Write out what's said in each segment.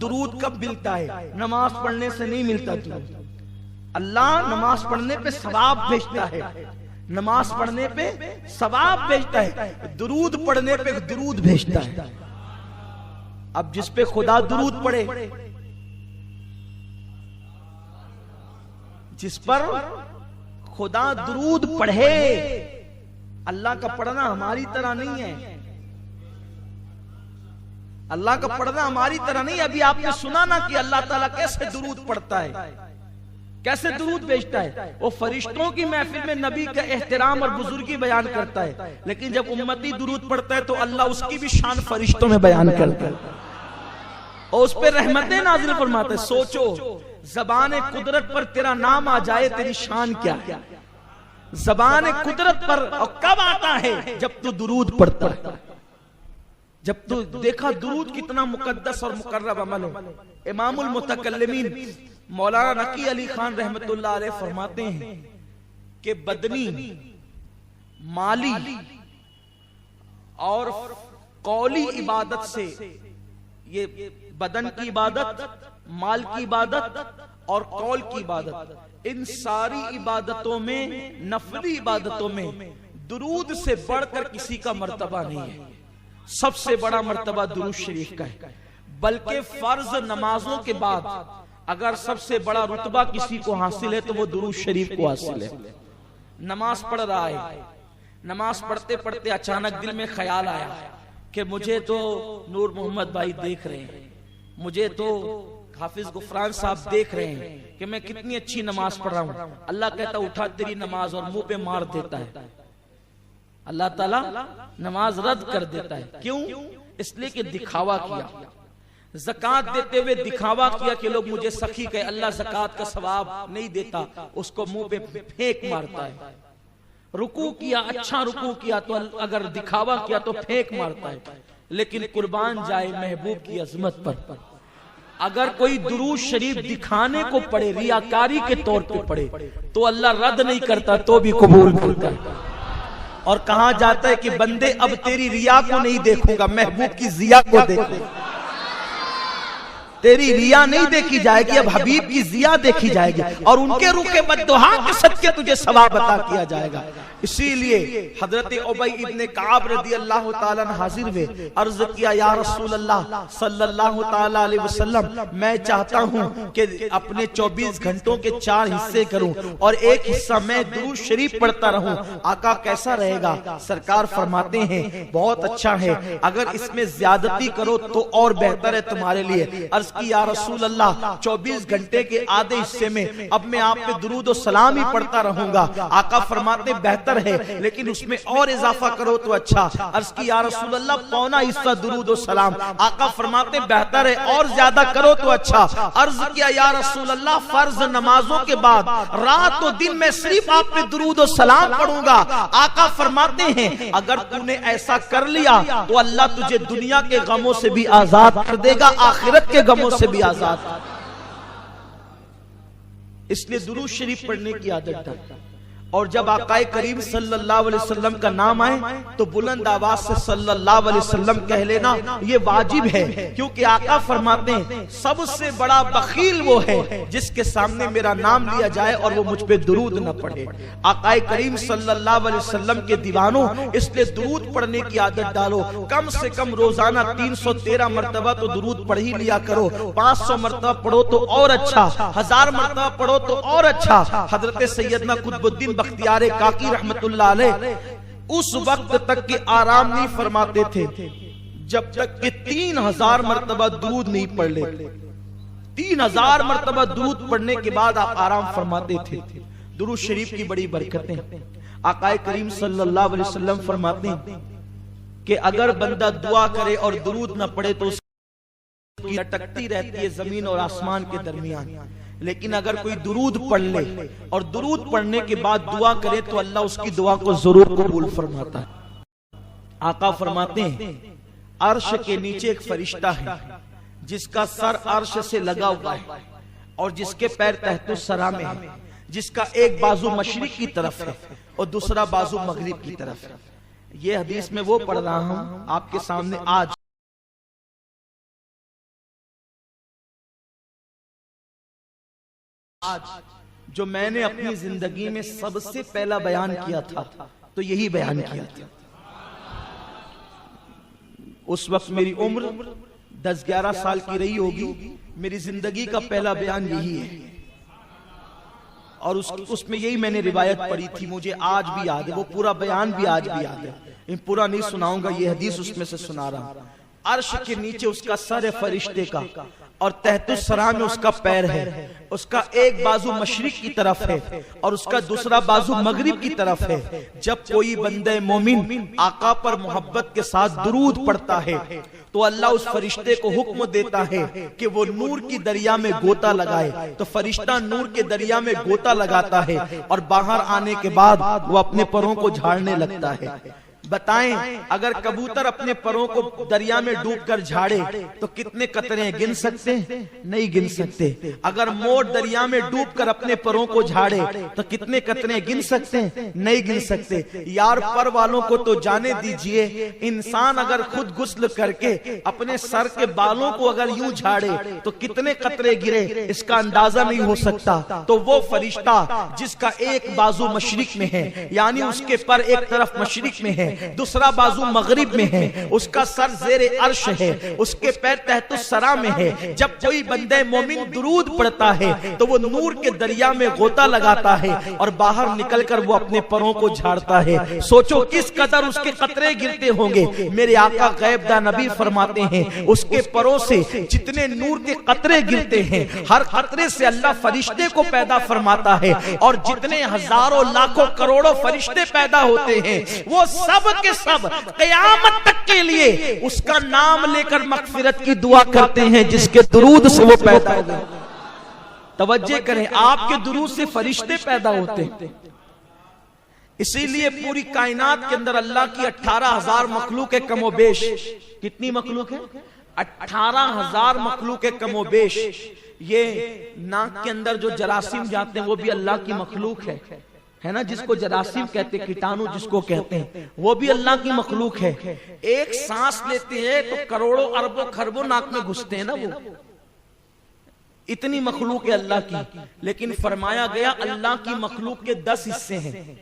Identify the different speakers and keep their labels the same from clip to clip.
Speaker 1: درود کب ملتا ہے؟ نماز پڑھنے سے نہیں ملتا درود. اللہ نماز پڑھنے پہ ثواب بھیجتا ہے، نماز پڑھنے پہ ثواب بھیجتا ہے، درود پڑھنے پہ درود بھیجتا ہے. اب جس پہ خدا درود پڑھے، جس پر خدا درود پڑھے، اللہ کا پڑھنا ہماری طرح نہیں ہے، اللہ کا پڑھنا ہماری طرح نہیں. ابھی آپ نے سنا نا کہ اللہ تعالیٰ کیسے درود پڑھتا ہے، کیسے درود بھیجتا ہے. وہ فرشتوں کی محفل میں نبی کا احترام اور بزرگی بیان کرتا ہے، لیکن جب امتی درود پڑھتا ہے تو اللہ اس کی بھی شان فرشتوں میں بیان کرتا ہے اور اس پہ رحمتیں نازل فرماتا ہے. سوچو زبان قدرت پر تیرا نام آ جائے تیری شان کیا ہے. زبان قدرت پر اور کب آتا ہے؟ جب تو درود پڑھتا ہے، جب تو دیکھا درود کتنا مقدس اور مقرب عمل ہے. امام المتکلمین مولانا نقی علی خان رحمت اللہ علیہ فرماتے ہیں کہ بدنی، مالی اور قولی عبادت سے، یہ بدن کی عبادت، مال کی عبادت اور قول کی عبادت، ان ساری عبادتوں میں، نفلی عبادتوں میں درود سے بڑھ کر کسی کا مرتبہ نہیں ہے. سب سے بڑا مرتبہ درود شریف کا ہے. بلکہ فرض نمازوں کے بعد اگر سب سے بڑا رتبہ کسی کو حاصل ہے تو وہ درود شریف کو حاصل ہے. نماز پڑھ رہا ہے، نماز پڑھتے پڑھتے اچانک دل میں خیال آیا کہ مجھے تو نور محمد بھائی دیکھ رہے ہیں، مجھے تو حافظ غفران صاحب دیکھ رہے ہیں کہ میں کتنی اچھی نماز پڑھ رہا ہوں. اللہ کہتا اٹھا تیری نماز، اور منہ پہ مار دیتا ہے. اللہ تعالیٰ نماز رد کر دیتا ہے. کیوں؟ اس لیے کہ دکھاوا کیا. زکات دیتے ہوئے دکھاوا کیا کہ لوگ مجھے سخی کہے. اللہ زکات کا ثواب نہیں دیتا، اس کو منہ پہ پھینک مارتا ہے. رکوع کیا، اچھا رکوع کیا تو اگر دکھاوا کیا تو پھینک مارتا ہے. لیکن قربان جائے محبوب کی عظمت پر، اگر کوئی درود شریف دکھانے کو پڑھے، ریاکاری کے طور پہ پڑھے، تو اللہ رد نہیں کرتا تو بھی قبول کرتا ہے. اور کہا جاتا ہے کہ بندے اب تیری ریا کو نہیں دیکھوں گا، محبوب کی ضیا کو دیکھوں گا. تیری ریا نہیں دیکھی جائے گی، اب حبیب کی ضیا دیکھی جائے گی، اور ان کے روح کے بددعا کے صدقے تجھے ثواب عطا کیا جائے گا. اسی لیے حضرت ابی ابن کعب رضی اللہ تعالیٰ عنہ حاضر ہوئے، عرض کیا یا رسول اللہ صلی اللہ تعالیٰ علیہ وسلم، میں چاہتا ہوں کہ اپنے 24 گھنٹوں کے 4 حصے کروں اور ایک حصہ میں درود شریف پڑھتا رہوں. آقا کیسا رہے گا؟ سرکار فرماتے ہیں بہت اچھا ہے، اگر اس میں زیادتی کرو تو اور بہتر ہے تمہارے لیے. عرض کی یا رسول اللہ 24 گھنٹے کے آدھے حصے میں اب میں آپ پہ درود و سلام ہی پڑھتا رہوں گا. آقا فرماتے بہتر ہے، لیکن اس میں اور اضافہ کرو تو اچھا. عرض کی یا رسول اللہ پونا حصہ درود و سلام. آقا فرماتے بہتر ہے، اور زیادہ کرو تو اچھا. عرض کیا یا رسول اللہ فرض نمازوں کے بعد رات و دن میں صرف آپ پہ درود و سلام پڑھوں گا. آقا فرماتے ہیں اگر تو نے ایسا کر لیا تو اللہ تجھے دنیا کے غموں سے بھی آزاد کر دے گا، آخرت کے غموں سے بھی آزاد. اس لیے درود شریف پڑھنے کی عادت ہے. اور جب آقا کریم صلی اللہ علیہ وسلم کا نام آئے تو بلند آواز سے صلی اللہ علیہ وسلم کہہ لینا یہ واجب ہے، کیونکہ آقا فرماتے ہیں سب سے بڑا بخیل وہ ہے جس کے سامنے میرا نام لیا جائے اور وہ مجھ پہ درود نہ پڑھے. آقا کریم صلی اللہ علیہ وسلم کے دیوانوں، اس لیے درود پڑھنے کی عادت ڈالو. کم سے کم روزانہ 313 مرتبہ تو درود پڑھ ہی لیا کرو. 500 مرتبہ پڑھو تو اور اچھا، 1000 مرتبہ پڑھو تو اور اچھا. حضرت سیدنا قطب الدین بختیار کاکی رحمت اللہ علیہ اس وقت تک کہ آرام نہیں فرماتے تھے جب تک کہ 3000 مرتبہ درود نہیں پڑھ لیتے. 3000 مرتبہ درود پڑھنے کے بعد آپ آرام فرماتے تھے. درود شریف کی بڑی برکتیں. آقا کریم صلی اللہ علیہ وسلم فرماتے ہیں کہ اگر بندہ دعا کرے اور درود نہ پڑھے تو اس کی لٹکتی رہتی ہے زمین اور آسمان کے درمیان، لیکن اگر کوئی درود پڑھ لے اور درود پڑھنے کے بعد دعا کرے تو اللہ اس کی دعا کو ضرور قبول فرماتا ہے. آقا فرماتے ہیں عرش کے نیچے ایک فرشتہ ہے جس کا سر عرش سے لگا ہوا ہے اور جس کے پیر تحت الثری میں ہے، جس کا ایک بازو مشرق کی طرف ہے اور دوسرا بازو مغرب کی طرف ہے. یہ حدیث میں وہ پڑھ رہا ہوں آپ کے سامنے آج. جو میں نے اپنی زندگی میں سب سے پہلا بیان کیا تھا تو یہی بیان کیا تھا. اس وقت میری عمر 10-11 سال کی رہی ہوگی. میری زندگی کا پہلا بیان یہی ہے اور اس میں یہی میں نے روایت پڑھی تھی. مجھے آج بھی یاد ہے, وہ پورا بیان بھی آج بھی یاد ہے. پورا نہیں سناؤں گا, یہ حدیث اس میں سے سنا رہا ہوں. عرش کے نیچے اس کا سر ہے فرشتے کا, اور تحت الثری میں اس کا پیر ہے. اس کا ایک بازو مشرق کی طرف ہے اور اس کا دوسرا بازو مغرب کی طرف ہے. جب کوئی بندہ مومن آقا پر محبت کے ساتھ درود پڑھتا ہے تو اللہ اس فرشتے کو حکم دیتا ہے کہ وہ نور کی دریا میں گوتا لگائے. تو فرشتہ نور کے دریا میں گوتا لگاتا ہے اور باہر آنے کے بعد وہ اپنے پروں کو جھاڑنے لگتا ہے. بتائیں, اگر کبوتر اپنے پروں کو دریا میں ڈوب کر جھاڑے تو کتنے قطرے گن سکتے ہیں؟ نہیں گن سکتے. اگر مور دریا میں ڈوب کر اپنے پروں کو جھاڑے تو کتنے قطرے گن سکتے ہیں؟ نہیں گن سکتے. یار پر والوں کو تو جانے دیجئے, انسان اگر خود غسل کر کے اپنے سر کے بالوں کو اگر یوں جھاڑے تو کتنے قطرے گرے اس کا اندازہ نہیں ہو سکتا. تو وہ فرشتہ جس کا ایک بازو مشرق میں ہے, یعنی اس کے پر ایک طرف مشرق میں ہے, دوسرا بازو مغرب میں ہے, اس کا سر زیر عرش ہے, اس کے پیر تحت الثری میں ہے. جب کوئی بندہ مومن درود پڑھتا ہے تو وہ نور کے دریا میں غوطہ لگاتا ہے اور باہر نکل کر وہ اپنے پروں کو جھاڑتا ہے. سوچو کس قدر اس کے قطرے گرتے ہوں گے. میرے آقا غیب دا نبی فرماتے ہیں اس کے پروں سے جتنے نور کے قطرے گرتے ہیں, ہر قطرے سے اللہ فرشتے کو پیدا فرماتا ہے, اور جتنے ہزاروں لاکھوں کروڑوں فرشتے پیدا ہوتے ہیں وہ سب کے سب قیامت تک کے لیے اس کا نام لے کر مغفرت کی دعا کرتے ہیں جس کے درود سے وہ پیدا ہوتے ہیں. توجہ کریں, آپ کے درود سے فرشتے پیدا ہوتے ہیں. اسی لیے پوری کائنات کے اندر اللہ کی 18,000 مخلوق ہے کم و بیش. کتنی مخلوق ہے؟ 18,000 مخلوق ہے کم و بیش. یہ ناک کے اندر جو جراثیم جاتے ہیں وہ بھی اللہ کی مخلوق ہے نا, جس کو جراثیم کہتے ہیں, کیٹانو جس کو کہتے ہیں, وہ بھی اللہ کی مخلوق ہے. ایک سانس لیتے ہیں تو کروڑوں اربوں خربوں ناک میں گھستے ہیں نا, وہ اتنی مخلوق ہے اللہ کی. لیکن فرمایا گیا اللہ کی مخلوق کے 10 حصے ہیں.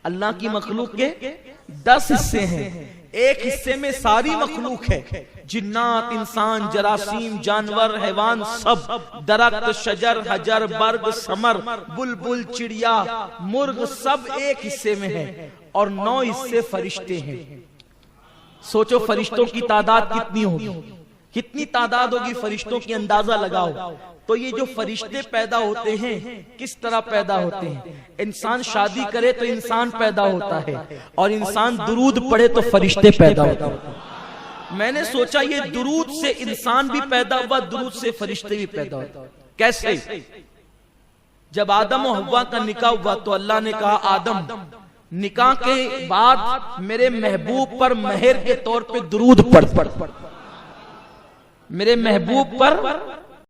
Speaker 1: اللہ کی مخلوق کے 10 حصے ہیں. ایک حصے میں ساری مخلوق ہے, جنات, انسان, جراثیم, جانور, حیوان, سب, درخت, شجر, حجر, برگ, ثمر, بلبل, چڑیا, مرغ, سب ایک حصے میں ہے. اور 9 حصے فرشتے ہیں. سوچو فرشتوں کی تعداد کتنی ہوگی, کتنی تعداد ہوگی فرشتوں کی, اندازہ لگاؤ. تو یہ جو فرشتے پیدا ہوتے ہیں کس طرح پیدا ہوتے ہیں؟ انسان شادی کرے تو انسان پیدا ہوتا ہے, اور انسان درود پڑھے تو فرشتے پیدا ہوتے ہیں. میں نے سوچا یہ درود سے انسان بھی پیدا ہوا, درود سے فرشتے بھی پیدا ہوتے. کیسے؟ جب آدم و حوا کا نکاح ہوا تو اللہ نے کہا آدم نکاح کے بعد میرے محبوب پر مہر کے طور پہ درود پڑھ. میرے محبوب پر